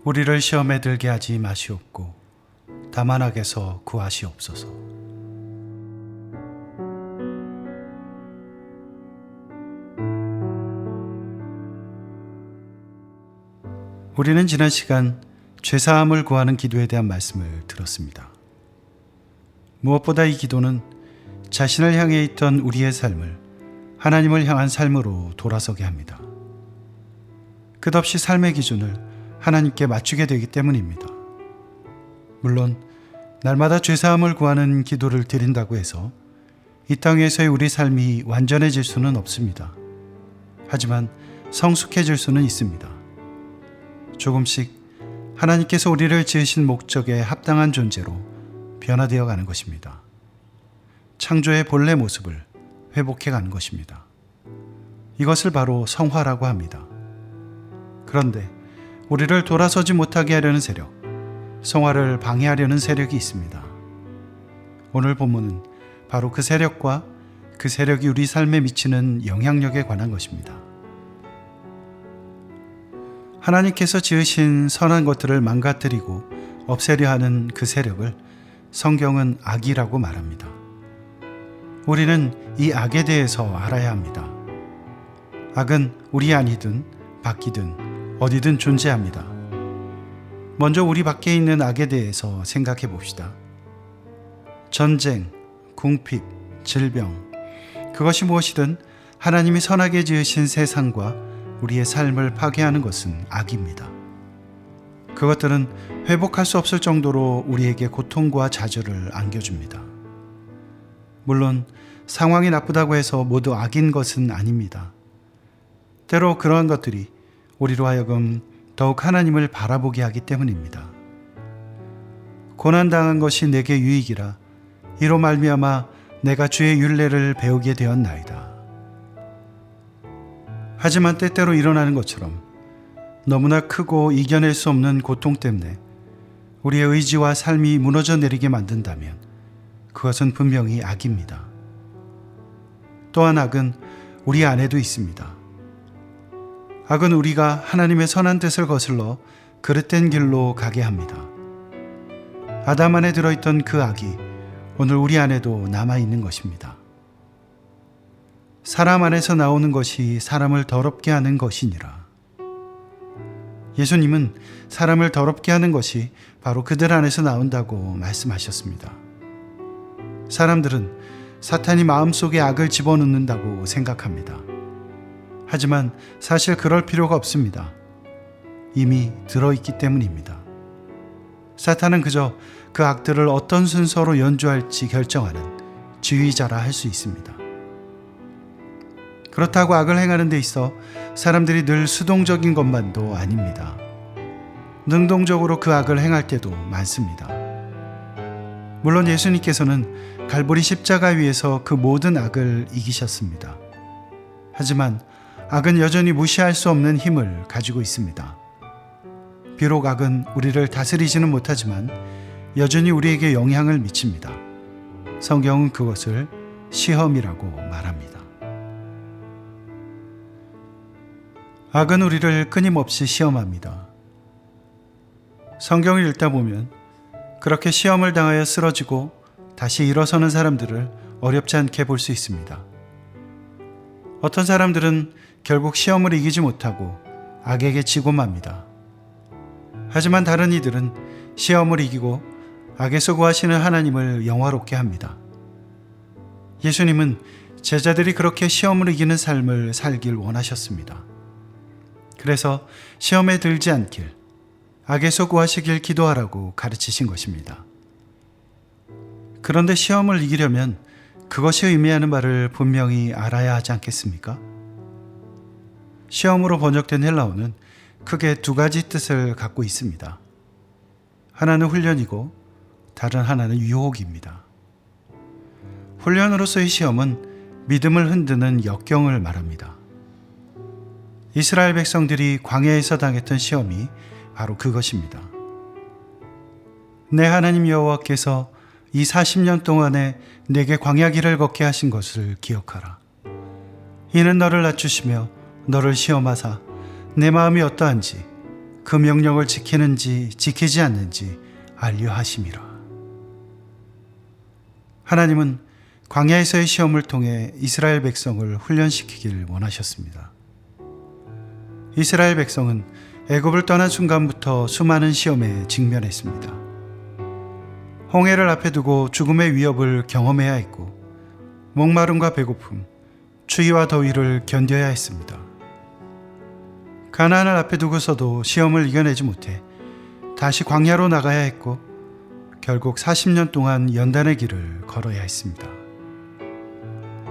우리를 시험에 들게 하지 마시옵고 다만 악에서 구하시옵소서. 우리는 지난 시간 죄사함을 구하는 기도에 대한 말씀을 들었습니다. 무엇보다 이 기도는 자신을 향해 있던 우리의 삶을 하나님을 향한 삶으로 돌아서게 합니다. 끝없이 삶의 기준을 하나님께 맞추게 되기 때문입니다. 물론 날마다 죄사함을 구하는 기도를 드린다고 해서 이 땅에서의 우리 삶이 완전해질 수는 없습니다. 하지만 성숙해질 수는 있습니다. 조금씩 하나님께서 우리를 지으신 목적에 합당한 존재로 변화되어 가는 것입니다. 창조의 본래 모습을 회복해 가는 것입니다. 이것을 바로 성화라고 합니다. 그런데 우리를 돌아서지 못하게 하려는 세력, 성화를 방해하려는 세력이 있습니다. 오늘 본문은 바로 그 세력과 그 세력이 우리 삶에 미치는 영향력에 관한 것입니다. 하나님께서 지으신 선한 것들을 망가뜨리고 없애려 하는 그 세력을 성경은 악이라고 말합니다. 우리는 이 악에 대해서 알아야 합니다. 악은 우리 안이든 밖이든 어디든 존재합니다. 먼저 우리 밖에 있는 악에 대해서 생각해 봅시다. 전쟁, 궁핍, 질병, 그것이 무엇이든 하나님이 선하게 지으신 세상과 우리의 삶을 파괴하는 것은 악입니다. 그것들은 회복할 수 없을 정도로 우리에게 고통과 좌절을 안겨줍니다. 물론 상황이 나쁘다고 해서 모두 악인 것은 아닙니다. 때로 그러한 것들이 우리로 하여금 더욱 하나님을 바라보게 하기 때문입니다. 고난당한 것이 내게 유익이라 이로 말미암아 내가 주의 율례를 배우게 되었나이다. 하지만 때때로 일어나는 것처럼 너무나 크고 이겨낼 수 없는 고통 때문에 우리의 의지와 삶이 무너져 내리게 만든다면 그것은 분명히 악입니다. 또한 악은 우리 안에도 있습니다. 악은 우리가 하나님의 선한 뜻을 거슬러 그릇된 길로 가게 합니다. 아담 안에 들어있던 그 악이 오늘 우리 안에도 남아있는 것입니다. 사람 안에서 나오는 것이 사람을 더럽게 하는 것이니라. 예수님은 사람을 더럽게 하는 것이 바로 그들 안에서 나온다고 말씀하셨습니다. 사람들은 사탄이 마음속에 악을 집어넣는다고 생각합니다. 하지만 사실 그럴 필요가 없습니다. 이미 들어있기 때문입니다. 사탄은 그저 그 악들을 어떤 순서로 연주할지 결정하는 지휘자라 할 수 있습니다. 그렇다고 악을 행하는 데 있어 사람들이 늘 수동적인 것만도 아닙니다. 능동적으로 그 악을 행할 때도 많습니다. 물론 예수님께서는 갈보리 십자가 위에서 그 모든 악을 이기셨습니다. 하지만 악은 여전히 무시할 수 없는 힘을 가지고 있습니다. 비록 악은 우리를 다스리지는 못하지만 여전히 우리에게 영향을 미칩니다. 성경은 그것을 시험이라고 말합니다. 악은 우리를 끊임없이 시험합니다. 성경을 읽다 보면 그렇게 시험을 당하여 쓰러지고 다시 일어서는 사람들을 어렵지 않게 볼 수 있습니다. 어떤 사람들은 결국 시험을 이기지 못하고 악에게 지고 맙니다. 하지만 다른 이들은 시험을 이기고 악에서 구하시는 하나님을 영화롭게 합니다. 예수님은 제자들이 그렇게 시험을 이기는 삶을 살길 원하셨습니다. 그래서 시험에 들지 않길, 악에서 구하시길 기도하라고 가르치신 것입니다. 그런데 시험을 이기려면 그것이 의미하는 바를 분명히 알아야 하지 않겠습니까? 시험으로 번역된 헬라어는 크게 두 가지 뜻을 갖고 있습니다. 하나는 훈련이고 다른 하나는 유혹입니다. 훈련으로서의 시험은 믿음을 흔드는 역경을 말합니다. 이스라엘 백성들이 광야에서 당했던 시험이 바로 그것입니다. 내 하나님 여호와께서 이 40년 동안에 내게 광야 길을 걷게 하신 것을 기억하라. 이는 너를 낮추시며 너를 시험하사 내 마음이 어떠한지 그 명령을 지키는지 지키지 않는지 알려 하심이라. 하나님은 광야에서의 시험을 통해 이스라엘 백성을 훈련시키길 원하셨습니다. 이스라엘 백성은 애굽을 떠난 순간부터 수많은 시험에 직면했습니다. 홍해를 앞에 두고 죽음의 위협을 경험해야 했고 목마름과 배고픔, 추위와 더위를 견뎌야 했습니다. 가나안을 앞에 두고서도 시험을 이겨내지 못해 다시 광야로 나가야 했고 결국 40년 동안 연단의 길을 걸어야 했습니다.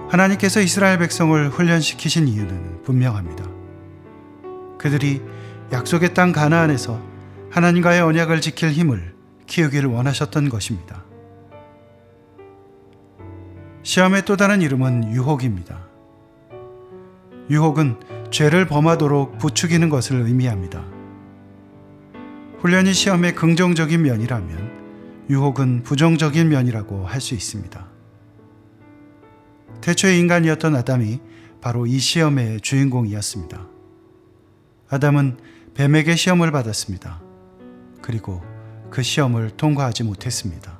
하나님께서 이스라엘 백성을 훈련시키신 이유는 분명합니다. 그들이 약속의 땅 가나안에서 하나님과의 언약을 지킬 힘을 키우기를 원하셨던 것입니다. 시험의 또 다른 이름은 유혹입니다. 유혹은 죄를 범하도록 부추기는 것을 의미합니다. 훈련이 시험의 긍정적인 면이라면 유혹은 부정적인 면이라고 할 수 있습니다. 태초의 인간이었던 아담이 바로 이 시험의 주인공이었습니다. 아담은 뱀에게 시험을 받았습니다. 그리고 그 시험을 통과하지 못했습니다.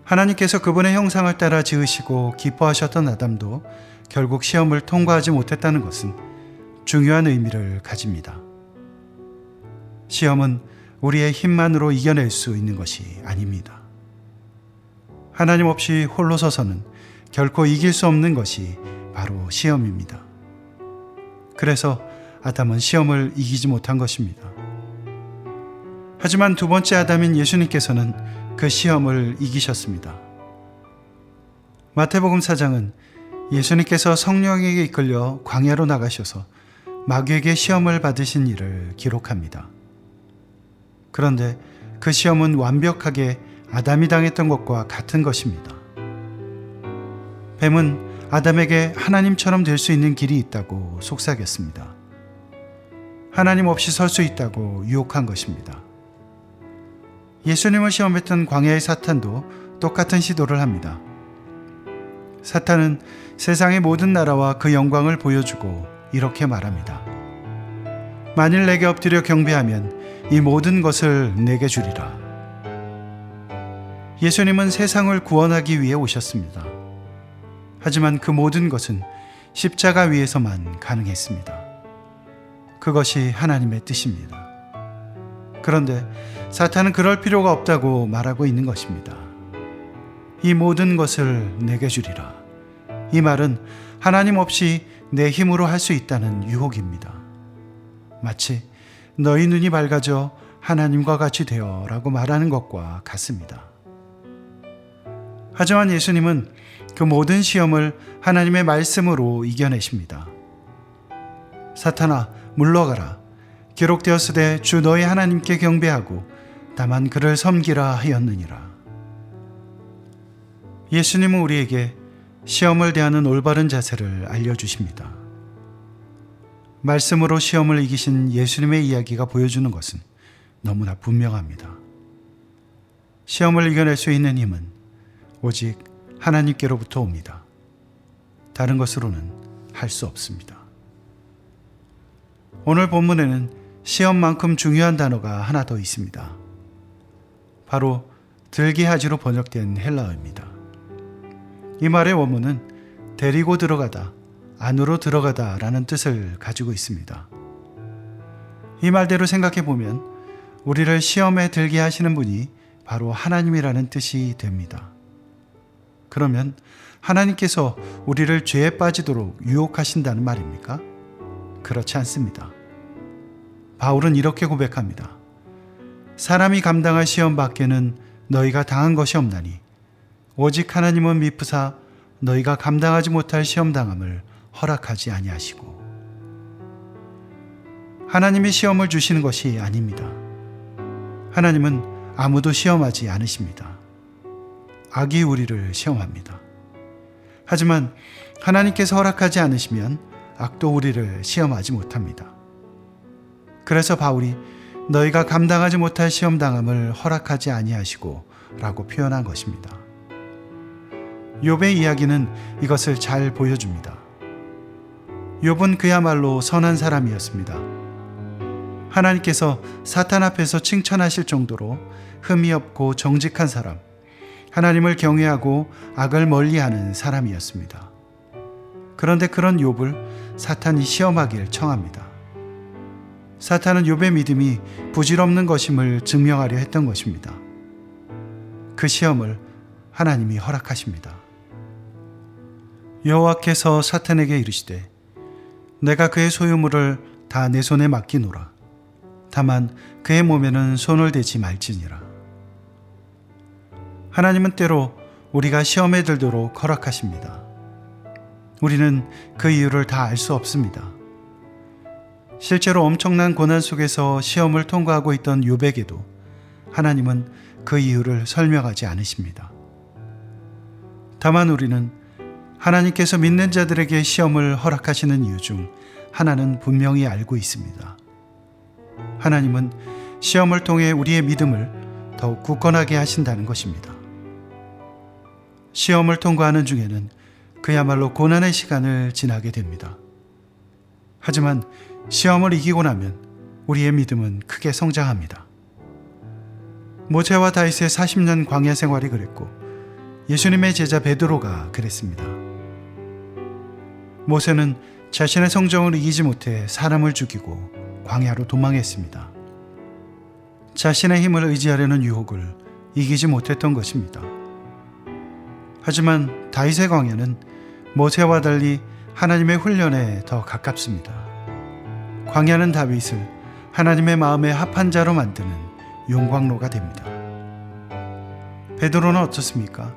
하나님께서 그분의 형상을 따라 지으시고 기뻐하셨던 아담도 결국 시험을 통과하지 못했다는 것은 중요한 의미를 가집니다. 시험은 우리의 힘만으로 이겨낼 수 있는 것이 아닙니다. 하나님 없이 홀로 서서는 결코 이길 수 없는 것이 바로 시험입니다. 그래서 아담은 시험을 이기지 못한 것입니다. 하지만 두 번째 아담인 예수님께서는 그 시험을 이기셨습니다. 마태복음 4장은 예수님께서 성령에게 이끌려 광야로 나가셔서 마귀에게 시험을 받으신 일을 기록합니다. 그런데 그 시험은 완벽하게 아담이 당했던 것과 같은 것입니다. 뱀은 아담에게 하나님처럼 될 수 있는 길이 있다고 속삭였습니다. 하나님 없이 설 수 있다고 유혹한 것입니다. 예수님을 시험했던 광야의 사탄도 똑같은 시도를 합니다. 사탄은 세상의 모든 나라와 그 영광을 보여주고 이렇게 말합니다. 만일 내게 엎드려 경배하면 이 모든 것을 내게 주리라. 예수님은 세상을 구원하기 위해 오셨습니다. 하지만 그 모든 것은 십자가 위에서만 가능했습니다. 그것이 하나님의 뜻입니다. 그런데 사탄은 그럴 필요가 없다고 말하고 있는 것입니다. 이 모든 것을 내게 주리라. 이 말은 하나님 없이 내 힘으로 할 수 있다는 유혹입니다. 마치 너희 눈이 밝아져 하나님과 같이 되어 라고 말하는 것과 같습니다. 하지만 예수님은 그 모든 시험을 하나님의 말씀으로 이겨내십니다. 사탄아, 물러가라. 기록되었으되 주 너희 하나님께 경배하고 다만 그를 섬기라 하였느니라. 예수님은 우리에게 시험을 대하는 올바른 자세를 알려주십니다. 말씀으로 시험을 이기신 예수님의 이야기가 보여주는 것은 너무나 분명합니다. 시험을 이겨낼 수 있는 힘은 오직 하나님께로부터 옵니다. 다른 것으로는 할 수 없습니다. 오늘 본문에는 시험만큼 중요한 단어가 하나 더 있습니다. 바로 들기하지로 번역된 헬라어입니다. 이 말의 원문은 데리고 들어가다, 안으로 들어가다 라는 뜻을 가지고 있습니다. 이 말대로 생각해 보면 우리를 시험에 들게 하시는 분이 바로 하나님이라는 뜻이 됩니다. 그러면 하나님께서 우리를 죄에 빠지도록 유혹하신다는 말입니까? 그렇지 않습니다. 바울은 이렇게 고백합니다. 사람이 감당할 시험 밖에는 너희가 당한 것이 없나니 오직 하나님은 미쁘사 너희가 감당하지 못할 시험 당함을 허락하지 아니하시고. 하나님이 시험을 주시는 것이 아닙니다. 하나님은 아무도 시험하지 않으십니다. 악이 우리를 시험합니다. 하지만 하나님께서 허락하지 않으시면 악도 우리를 시험하지 못합니다. 그래서 바울이 너희가 감당하지 못할 시험당함을 허락하지 아니하시고 라고 표현한 것입니다. 욥의 이야기는 이것을 잘 보여줍니다. 욥은 그야말로 선한 사람이었습니다. 하나님께서 사탄 앞에서 칭찬하실 정도로 흠이 없고 정직한 사람, 하나님을 경외하고 악을 멀리하는 사람이었습니다. 그런데 그런 욥을 사탄이 시험하길 청합니다. 사탄은 욥의 믿음이 부질없는 것임을 증명하려 했던 것입니다. 그 시험을 하나님이 허락하십니다. 여호와께서 사탄에게 이르시되 내가 그의 소유물을 다 내 손에 맡기노라. 다만 그의 몸에는 손을 대지 말지니라. 하나님은 때로 우리가 시험에 들도록 허락하십니다. 우리는 그 이유를 다 알 수 없습니다. 실제로 엄청난 고난 속에서 시험을 통과하고 있던 욥에게도 하나님은 그 이유를 설명하지 않으십니다. 다만 우리는 하나님께서 믿는 자들에게 시험을 허락하시는 이유 중 하나는 분명히 알고 있습니다. 하나님은 시험을 통해 우리의 믿음을 더욱 굳건하게 하신다는 것입니다. 시험을 통과하는 중에는 그야말로 고난의 시간을 지나게 됩니다. 하지만 시험을 이기고 나면 우리의 믿음은 크게 성장합니다. 모세와 다윗의 40년 광야 생활이 그랬고 예수님의 제자 베드로가 그랬습니다. 모세는 자신의 성정을 이기지 못해 사람을 죽이고 광야로 도망했습니다. 자신의 힘을 의지하려는 유혹을 이기지 못했던 것입니다. 하지만 다윗의 광야는 모세와 달리 하나님의 훈련에 더 가깝습니다. 광야는 다윗을 하나님의 마음에 합한 자로 만드는 용광로가 됩니다. 베드로는 어떻습니까?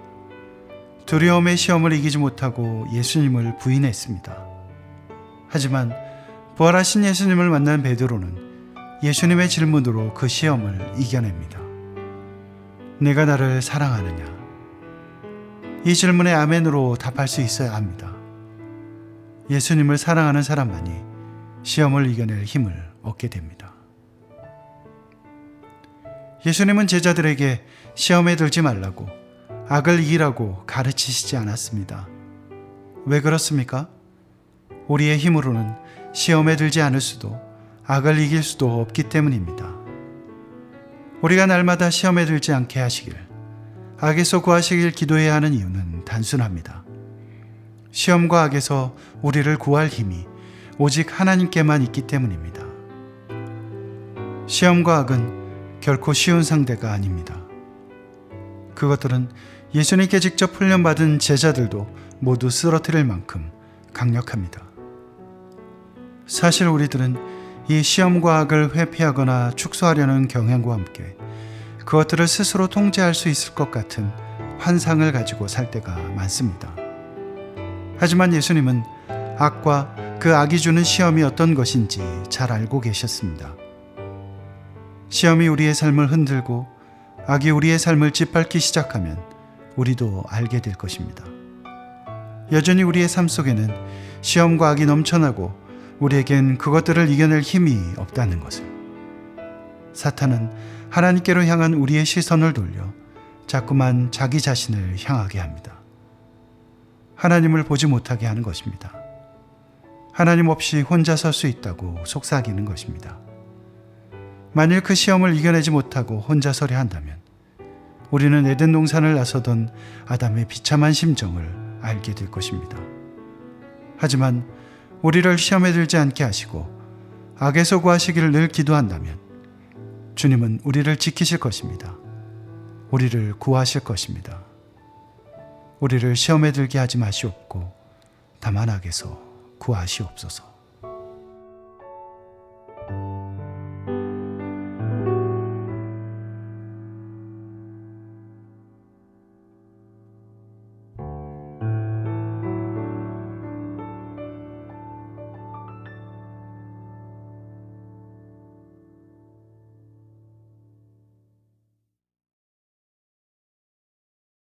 두려움의 시험을 이기지 못하고 예수님을 부인했습니다. 하지만 부활하신 예수님을 만난 베드로는 예수님의 질문으로 그 시험을 이겨냅니다. 내가 나를 사랑하느냐? 이 질문에 아멘으로 답할 수 있어야 합니다. 예수님을 사랑하는 사람만이 시험을 이겨낼 힘을 얻게 됩니다. 예수님은 제자들에게 시험에 들지 말라고 악을 이기라고 가르치시지 않았습니다. 왜 그렇습니까? 우리의 힘으로는 시험에 들지 않을 수도 악을 이길 수도 없기 때문입니다. 우리가 날마다 시험에 들지 않게 하시길, 악에서 구하시길 기도해야 하는 이유는 단순합니다. 시험과 악에서 우리를 구할 힘이 오직 하나님께만 있기 때문입니다. 시험과 악은 결코 쉬운 상대가 아닙니다. 그것들은 예수님께 직접 훈련받은 제자들도 모두 쓰러뜨릴 만큼 강력합니다. 사실 우리들은 이 시험과 악을 회피하거나 축소하려는 경향과 함께 그것들을 스스로 통제할 수 있을 것 같은 환상을 가지고 살 때가 많습니다. 하지만 예수님은 악과 그 악이 주는 시험이 어떤 것인지 잘 알고 계셨습니다. 시험이 우리의 삶을 흔들고 악이 우리의 삶을 짓밟기 시작하면 우리도 알게 될 것입니다. 여전히 우리의 삶 속에는 시험과 악이 넘쳐나고 우리에겐 그것들을 이겨낼 힘이 없다는 것을. 사탄은 하나님께로 향한 우리의 시선을 돌려 자꾸만 자기 자신을 향하게 합니다. 하나님을 보지 못하게 하는 것입니다. 하나님 없이 혼자 설 수 있다고 속삭이는 것입니다. 만일 그 시험을 이겨내지 못하고 혼자 서려 한다면 우리는 에덴 동산을 나서던 아담의 비참한 심정을 알게 될 것입니다. 하지만 우리를 시험에 들지 않게 하시고 악에서 구하시기를 늘 기도한다면 주님은 우리를 지키실 것입니다. 우리를 구하실 것입니다. 우리를 시험에 들게 하지 마시옵고 다만 악에서 구하시옵소서.